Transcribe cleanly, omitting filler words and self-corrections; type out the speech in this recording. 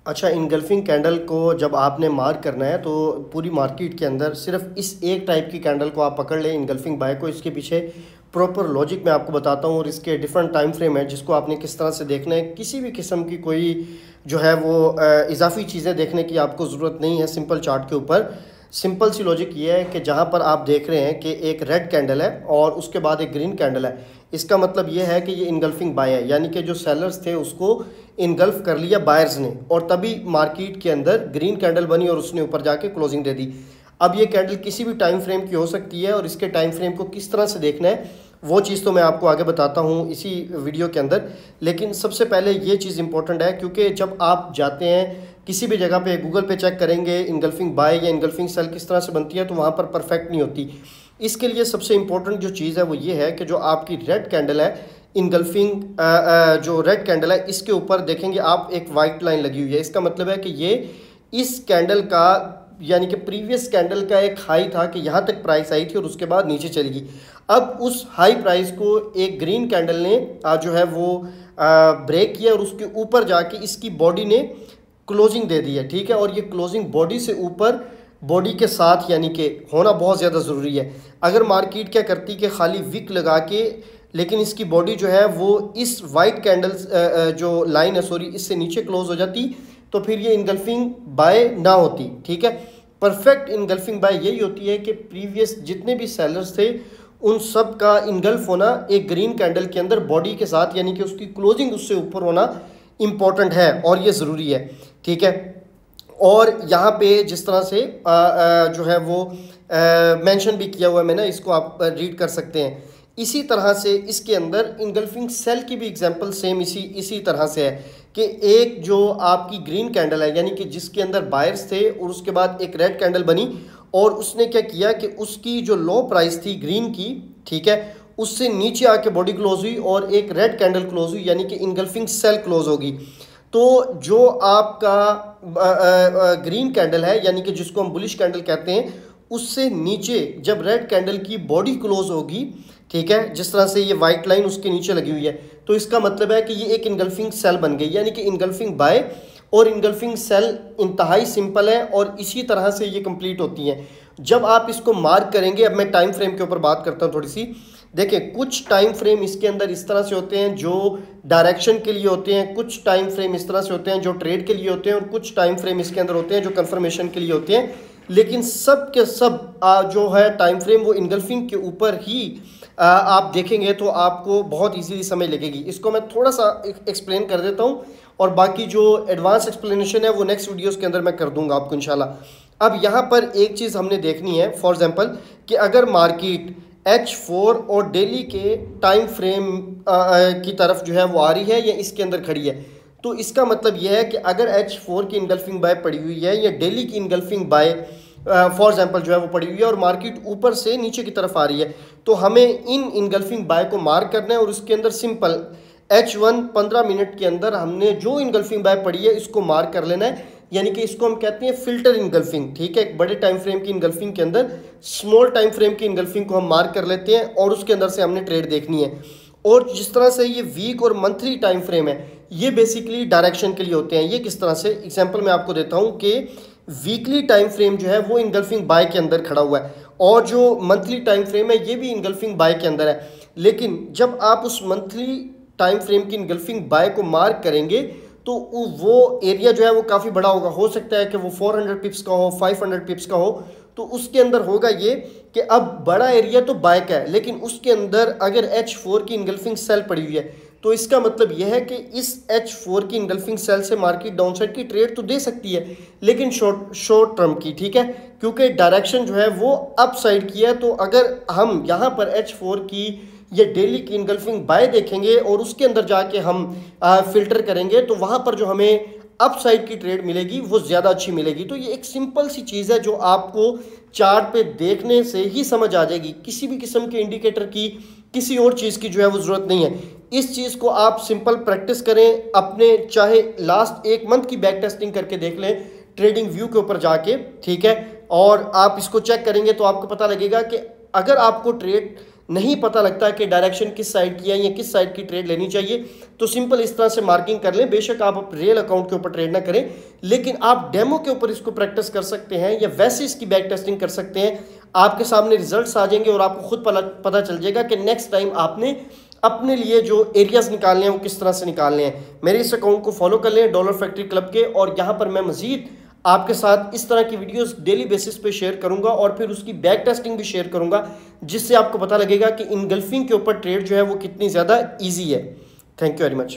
अच्छा, engulfing candle को जब आपने मार्क करना है तो पूरी मार्केट के अंदर सिर्फ इस एक टाइप की कैंडल को आप पकड़ लें, इनगल्फिंग बाय को। इसके पीछे प्रॉपर लॉजिक मैं आपको बताता हूँ और इसके डिफरेंट टाइम फ्रेम है जिसको आपने किस तरह से देखना है। किसी भी किस्म की कोई जो है वो इजाफी चीज़ें देखने की आपको ज़रूरत नहीं है सिंपल चार्ट के ऊपर। सिंपल सी लॉजिक ये है कि जहाँ पर आप देख रहे हैं कि एक रेड कैंडल है और उसके बाद एक ग्रीन कैंडल है, इसका मतलब ये है कि ये इनगल्फिंग बाय है, यानी कि जो सेलर्स थे उसको इनगल्फ कर लिया बायर्स ने, और तभी मार्केट के अंदर ग्रीन कैंडल बनी और उसने ऊपर जाके क्लोजिंग दे दी। अब ये कैंडल किसी भी टाइम फ्रेम की हो सकती है और इसके टाइम फ्रेम को किस तरह से देखना है वो चीज़ तो मैं आपको आगे बताता हूँ इसी वीडियो के अंदर। लेकिन सबसे पहले ये चीज़ इंपॉर्टेंट है, क्योंकि जब आप जाते हैं किसी भी जगह पे गूगल पे चेक करेंगे इनगल्फिंग बाय या इनगल्फिंग सेल किस तरह से बनती है तो वहाँ पर परफेक्ट नहीं होती। इसके लिए सबसे इंपॉर्टेंट जो चीज़ है वो ये है कि जो आपकी रेड कैंडल है, इनगल्फिंग जो रेड कैंडल है, इसके ऊपर देखेंगे आप एक वाइट लाइन लगी हुई है। इसका मतलब है कि ये इस कैंडल का यानी कि प्रीवियस कैंडल का एक हाई था कि यहाँ तक प्राइस आई थी और उसके बाद नीचे चलेगी। अब उस हाई प्राइस को एक ग्रीन कैंडल ने जो है वो ब्रेक किया और उसके ऊपर जाके इसकी बॉडी ने क्लोजिंग दे दी है, ठीक है। और ये क्लोजिंग बॉडी से ऊपर बॉडी के साथ यानी कि होना बहुत ज़्यादा ज़रूरी है। अगर मार्केट क्या करती कि खाली विक लगा के लेकिन इसकी बॉडी जो है वो इस वाइट कैंडल जो लाइन है सॉरी इससे नीचे क्लोज हो जाती तो फिर ये इनगल्फिंग बाय ना होती, ठीक है। परफेक्ट इनगल्फिंग बाय यही होती है कि प्रीवियस जितने भी सेलर्स थे उन सब का इनगल्फ होना एक ग्रीन कैंडल के अंदर बॉडी के साथ, यानी कि उसकी क्लोजिंग उससे ऊपर होना इम्पॉर्टेंट है और ये ज़रूरी है, ठीक है। और यहाँ पे जिस तरह से जो है वो मेंशन भी किया हुआ है मैंने, इसको आप रीड कर सकते हैं। इसी तरह से इसके अंदर इनगल्फिंग सेल की भी एग्जांपल सेम इसी तरह से है कि एक जो आपकी ग्रीन कैंडल है यानी कि जिसके अंदर बायर्स थे और उसके बाद एक रेड कैंडल बनी और उसने क्या किया कि उसकी जो लो प्राइस थी ग्रीन की, ठीक है, उससे नीचे आके बॉडी क्लोज हुई और एक रेड कैंडल क्लोज हुई यानी कि इनगल्फिंग सेल क्लोज होगी। तो जो आपका ग्रीन कैंडल है यानी कि जिसको हम बुलिश कैंडल कहते हैं, उससे नीचे जब रेड कैंडल की बॉडी क्लोज होगी, ठीक है, जिस तरह से ये वाइट लाइन उसके नीचे लगी हुई है, तो इसका मतलब है कि ये एक इनगल्फिंग सेल बन गई। यानी कि इनगल्फिंग बाय और इनगल्फिंग सेल इंतहाई सिंपल है और इसी तरह से ये कंप्लीट होती हैं। जब आप इसको मार्क करेंगे, अब मैं टाइम फ्रेम के ऊपर बात करता हूँ थोड़ी सी। देखें, कुछ टाइम फ्रेम इसके अंदर इस तरह से होते हैं जो डायरेक्शन के लिए होते हैं, कुछ टाइम फ्रेम इस तरह से होते हैं जो ट्रेड के लिए होते हैं, और कुछ टाइम फ्रेम इसके अंदर होते हैं जो कंफर्मेशन के लिए होते हैं। लेकिन सब के सब जो है टाइम फ्रेम वो इनगल्फिंग के ऊपर ही आप देखेंगे तो आपको बहुत इजीली समझ लगेगी। इसको मैं थोड़ा सा एक्सप्लेन कर देता हूँ और बाकी जो एडवांस एक्सप्लेनेशन है वो नेक्स्ट वीडियोस के अंदर मैं कर दूंगा आपको इंशाल्लाह। अब यहाँ पर एक चीज़ हमने देखनी है, फॉर एग्जांपल कि अगर मार्केट H4 और डेली के टाइम फ्रेम की तरफ जो है वो आ रही है या इसके अंदर खड़ी है, तो इसका मतलब यह है कि अगर H4 की इनगल्फिंग बाय पड़ी हुई है या डेली की इनगल्फिंग बाय फॉर एग्जांपल जो है वो पड़ी हुई है और मार्केट ऊपर से नीचे की तरफ आ रही है, तो हमें इन इनगल्फिंग बाय को मार्क करना है और उसके अंदर सिंपल H1 15 मिनट के अंदर हमने जो इनगल्फिंग बाय पड़ी है इसको मार्क कर लेना है। यानी कि इसको हम कहते हैं फिल्टर इनगल्फिंग, ठीक है। एक बड़े टाइम फ्रेम की इनगल्फिंग के अंदर स्मॉल टाइम फ्रेम की इनगल्फिंग को हम मार्क कर लेते हैं और उसके अंदर से हमने ट्रेड देखनी है। और जिस तरह से ये वीक और मंथली टाइम फ्रेम है ये बेसिकली डायरेक्शन के लिए होते हैं। ये किस तरह से, एग्जाम्पल मैं आपको देता हूँ कि वीकली टाइम फ्रेम जो है वो इनगल्फिंग बाय के अंदर खड़ा हुआ है और जो मंथली टाइम फ्रेम है ये भी इनगल्फिंग बाय के अंदर है। लेकिन जब आप उस मंथली टाइम फ्रेम की इनगल्फिंग बाय को मार्क करेंगे तो वो एरिया जो है वो काफ़ी बड़ा होगा। हो सकता है कि वो 400 पिप्स का हो, 500 पिप्स का हो, तो उसके अंदर होगा ये कि अब बड़ा एरिया तो बाय का है लेकिन उसके अंदर अगर H4 की इनगल्फिंग सेल पड़ी हुई है तो इसका मतलब यह है कि इस H4 की इनगल्फिंग सेल से मार्केट डाउनसाइड की ट्रेड तो दे सकती है लेकिन शॉर्ट टर्म की, ठीक है, क्योंकि डायरेक्शन जो है वो अप साइड की है। तो अगर हम यहाँ पर H4 की ये डेली की इनगल्फिंग बाय देखेंगे और उसके अंदर जाके हम फिल्टर करेंगे तो वहाँ पर जो हमें अप साइड की ट्रेड मिलेगी वो ज़्यादा अच्छी मिलेगी। तो ये एक सिंपल सी चीज़ है जो आपको चार्ट पे देखने से ही समझ आ जाएगी। किसी भी किस्म के इंडिकेटर की, किसी और चीज़ की जो है वो ज़रूरत नहीं है। इस चीज़ को आप सिंपल प्रैक्टिस करें अपने, चाहे लास्ट 1 मंथ की बैक टेस्टिंग करके देख लें ट्रेडिंग व्यू के ऊपर जाके, ठीक है, और आप इसको चेक करेंगे तो आपको पता लगेगा कि अगर आपको ट्रेड नहीं पता लगता कि डायरेक्शन किस साइड की है या किस साइड की ट्रेड लेनी चाहिए, तो सिंपल इस तरह से मार्किंग कर लें। बेशक आप रियल अकाउंट के ऊपर ट्रेड ना करें, लेकिन आप डेमो के ऊपर इसको प्रैक्टिस कर सकते हैं या वैसे इसकी बैक टेस्टिंग कर सकते हैं। आपके सामने रिजल्ट्स आ जाएंगे और आपको खुद पता चल जाएगा कि नेक्स्ट टाइम आपने अपने लिए जो एरियाज निकालने हैं वो किस तरह से निकालने हैं। मेरे इस अकाउंट को फॉलो कर लें डॉलर फैक्ट्री क्लब के, और यहाँ पर मैं मजीद आपके साथ इस तरह की वीडियोस डेली बेसिस पे शेयर करूंगा और फिर उसकी बैक टेस्टिंग भी शेयर करूंगा, जिससे आपको पता लगेगा कि इनगल्फिंग के ऊपर ट्रेड जो है वो कितनी ज़्यादा ईजी है। Thank you very much.